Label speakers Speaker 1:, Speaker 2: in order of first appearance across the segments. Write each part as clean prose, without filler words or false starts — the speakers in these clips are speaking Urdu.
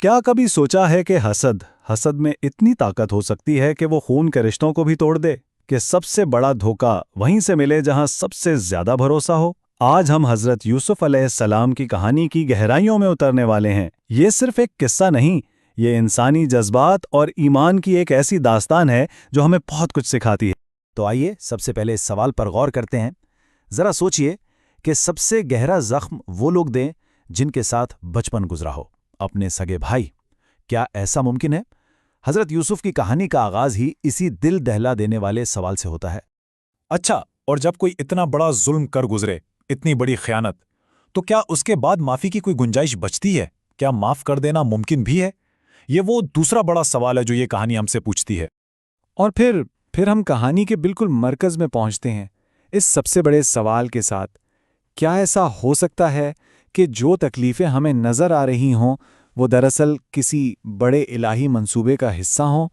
Speaker 1: کیا کبھی سوچا ہے کہ حسد میں اتنی طاقت ہو سکتی ہے کہ وہ خون کے رشتوں کو بھی توڑ دے؟ کہ سب سے بڑا دھوکہ وہیں سے ملے جہاں سب سے زیادہ بھروسہ ہو؟ آج ہم حضرت یوسف علیہ السلام کی کہانی کی گہرائیوں میں اترنے والے ہیں۔ یہ صرف ایک قصہ نہیں، یہ انسانی جذبات اور ایمان کی ایک ایسی داستان ہے جو ہمیں بہت کچھ سکھاتی ہے۔
Speaker 2: تو آئیے سب سے پہلے اس سوال پر غور کرتے ہیں۔ ذرا سوچئے کہ سب سے گہرا زخم وہ لوگ دیں جن کے ساتھ بچپن گزرا ہو، اپنے سگے بھائی۔ کیا ایسا ممکن ہے؟ حضرت یوسف کی کہانی کا آغاز ہی اسی دل دہلا دینے والے سوال سے ہوتا ہے۔
Speaker 3: اچھا، اور جب کوئی اتنا بڑا ظلم کر گزرے، اتنی بڑی خیانت، تو کیا اس کے بعد معافی کی کوئی گنجائش بچتی ہے؟ کیا معاف کر دینا ممکن بھی ہے؟ یہ وہ دوسرا بڑا سوال ہے جو یہ کہانی ہم سے پوچھتی ہے۔
Speaker 4: اور پھر ہم کہانی کے بالکل مرکز میں پہنچتے ہیں، اس سب سے بڑے سوال کے ساتھ۔ کیا ایسا ہو سکتا ہے کہ جو تکلیفیں ہمیں نظر آ رہی ہوں وہ دراصل کسی بڑے الہی منصوبے کا حصہ ہوں،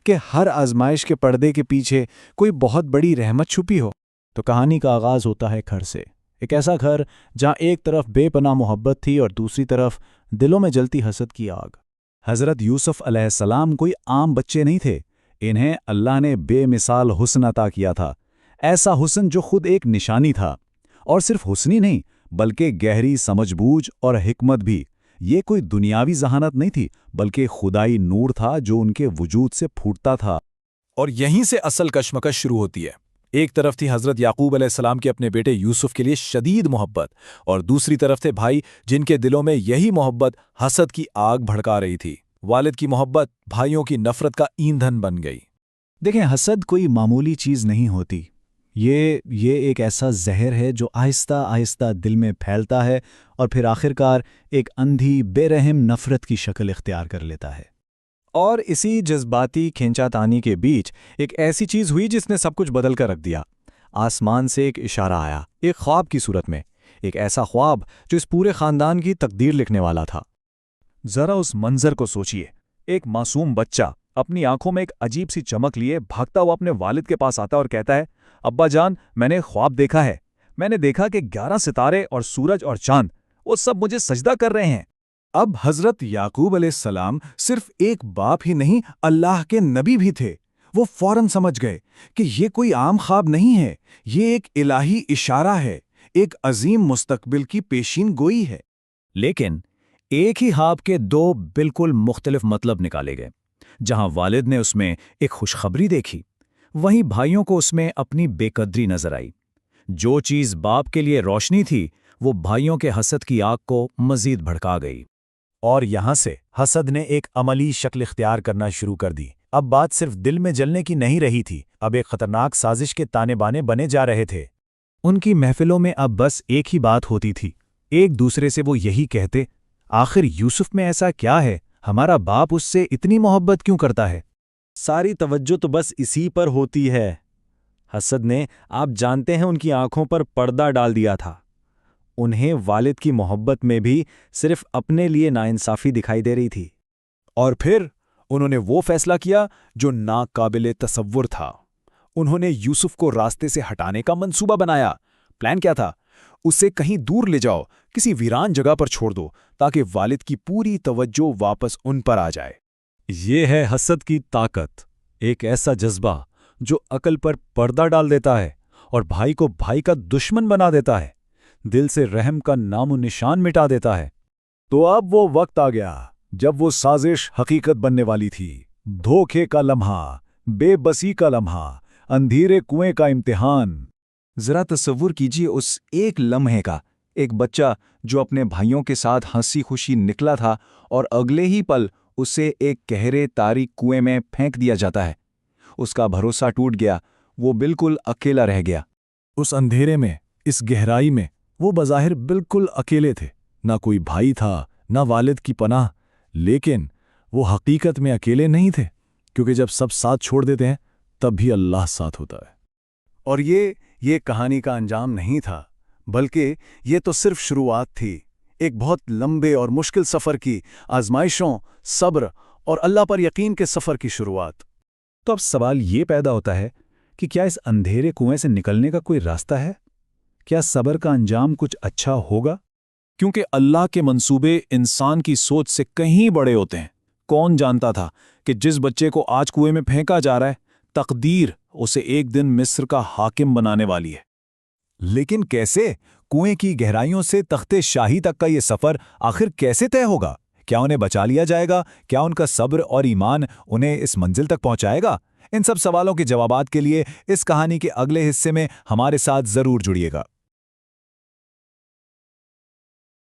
Speaker 4: کہ ہر آزمائش کے پردے کے پیچھے کوئی بہت بڑی رحمت چھپی ہو؟
Speaker 2: تو کہانی کا آغاز ہوتا ہے گھر سے، ایک ایسا گھر جہاں ایک طرف بے پناہ محبت تھی اور دوسری طرف دلوں میں جلتی حسد کی آگ۔ حضرت یوسف علیہ السلام کوئی عام بچے نہیں تھے، انہیں اللہ نے بے مثال حسن عطا کیا تھا، ایسا حسن جو خود ایک نشانی تھا، اور صرف حسنی نہیں بلکہ گہری سمجھ بوجھ اور حکمت بھی۔ یہ کوئی دنیاوی ذہانت نہیں تھی بلکہ خدائی نور تھا جو ان کے وجود سے پھوٹتا تھا۔
Speaker 3: اور یہیں سے اصل کشمکش شروع ہوتی ہے۔ ایک طرف تھی حضرت یعقوب علیہ السلام کے اپنے بیٹے یوسف کے لیے شدید محبت، اور دوسری طرف تھے بھائی جن کے دلوں میں یہی محبت حسد کی آگ بھڑکا رہی تھی۔ والد کی محبت بھائیوں کی نفرت کا ایندھن بن گئی۔
Speaker 2: دیکھیں، حسد کوئی معمولی چیز نہیں ہوتی۔ یہ ایک ایسا زہر ہے جو آہستہ آہستہ دل میں پھیلتا ہے اور پھر آخرکار ایک اندھی بے رحم نفرت کی شکل اختیار کر لیتا ہے۔
Speaker 4: اور اسی جذباتی کھینچا تانی کے بیچ ایک ایسی چیز ہوئی جس نے سب کچھ بدل کر رکھ دیا۔ آسمان سے ایک اشارہ آیا، ایک خواب کی صورت میں، ایک ایسا خواب جو اس پورے خاندان کی تقدیر لکھنے والا تھا۔
Speaker 3: ذرا اس منظر کو سوچئے، ایک معصوم بچہ اپنی آنکھوں میں ایک عجیب سی چمک لیے بھاگتا ہوا اپنے والد کے پاس آتا اور کہتا ہے، ابا جان، میں نے خواب دیکھا ہے، میں نے دیکھا کہ 11 ستارے اور سورج اور چاند وہ سب مجھے سجدہ کر رہے ہیں۔
Speaker 5: اب حضرت یعقوب علیہ السلام صرف ایک باپ ہی نہیں، اللہ کے نبی بھی تھے۔ وہ فوراً سمجھ گئے کہ یہ کوئی عام خواب نہیں ہے، یہ ایک الہی اشارہ ہے، ایک عظیم مستقبل کی پیشین گوئی ہے۔
Speaker 2: لیکن ایک ہی خواب کے دو بالکل مختلف مطلب نکالے گئے۔ جہاں والد نے اس میں ایک خوشخبری دیکھی، وہیں بھائیوں کو اس میں اپنی بے قدری نظر آئی۔ جو چیز باپ کے لیے روشنی تھی وہ بھائیوں کے حسد کی آگ کو مزید بھڑکا گئی۔
Speaker 3: اور یہاں سے حسد نے ایک عملی شکل اختیار کرنا شروع کر دی۔ اب بات صرف دل میں جلنے کی نہیں رہی تھی، اب ایک خطرناک سازش کے تانے بانے بنے جا رہے تھے۔
Speaker 2: ان کی محفلوں میں اب بس ایک ہی بات ہوتی تھی، ایک دوسرے سے وہ یہی کہتے، آخر یوسف میں ایسا کیا ہے، ہمارا باپ اس سے اتنی محبت کیوں کرتا ہے؟
Speaker 1: ساری توجہ تو بس اسی پر ہوتی ہے۔ حسد نے، آپ جانتے ہیں، ان کی آنکھوں پر پردہ ڈال دیا تھا۔ انہیں والد کی محبت میں بھی صرف اپنے لیے ناانصافی دکھائی دے رہی تھی۔
Speaker 3: اور پھر انہوں نے وہ فیصلہ کیا جو ناقابل تصور تھا۔ انہوں نے یوسف کو راستے سے ہٹانے کا منصوبہ بنایا۔ پلان کیا تھا؟ اسے کہیں دور لے جاؤ، کسی ویران جگہ پر چھوڑ دو تاکہ والد کی پوری توجہ واپس ان پر آ جائے۔
Speaker 1: یہ ہے حسد کی طاقت، ایک ایسا جذبہ جو عقل پر پردہ ڈال دیتا ہے اور بھائی کو بھائی کا دشمن بنا دیتا ہے، دل سے رحم کا نام و نشان مٹا دیتا ہے۔
Speaker 3: تو اب وہ وقت آ گیا جب وہ سازش حقیقت بننے والی تھی۔ دھوکے کا لمحہ، بے بسی کا لمحہ، اندھیرے کنویں کا امتحان۔
Speaker 4: ذرا تصور کیجیے اس ایک لمحے کا، ایک بچہ جو اپنے بھائیوں کے ساتھ ہنسی خوشی نکلا تھا اور اگلے ہی پل اسے ایک گہرے تاریک کنویں میں پھینک دیا جاتا ہے۔ اس کا بھروسہ ٹوٹ گیا، وہ بالکل اکیلا رہ گیا۔
Speaker 3: اس اندھیرے میں، اس گہرائی میں وہ بظاہر بالکل اکیلے تھے، نہ کوئی بھائی تھا، نہ والد کی پناہ۔ لیکن وہ حقیقت میں اکیلے نہیں تھے، کیونکہ جب سب ساتھ چھوڑ دیتے ہیں تب بھی اللہ ساتھ ہوتا ہے۔
Speaker 5: اور یہ کہانی کا انجام نہیں تھا، بلکہ یہ تو صرف شروعات تھی، ایک بہت لمبے اور مشکل سفر کی، آزمائشوں، صبر اور اللہ پر یقین کے سفر کی شروعات۔
Speaker 2: تو اب سوال یہ پیدا ہوتا ہے کہ کیا اس اندھیرے کنویں سے نکلنے کا کوئی راستہ ہے؟ کیا صبر کا انجام کچھ اچھا ہوگا؟
Speaker 4: کیونکہ اللہ کے منصوبے انسان کی سوچ سے کہیں بڑے ہوتے ہیں۔ کون جانتا تھا کہ جس بچے کو آج کنویں میں پھینکا جا رہا ہے، تقدیر اسے ایک دن مصر کا حاکم بنانے والی ہے۔
Speaker 3: لیکن کیسے؟ کنویں کی گہرائیوں سے تخت شاہی تک کا یہ سفر آخر کیسے طے ہوگا؟ کیا انہیں بچا لیا جائے گا؟ کیا ان کا صبر اور ایمان انہیں اس منزل تک پہنچائے گا؟ ان سب سوالوں کے جوابات کے لیے اس کہانی کے اگلے حصے میں ہمارے ساتھ ضرور جڑیے گا۔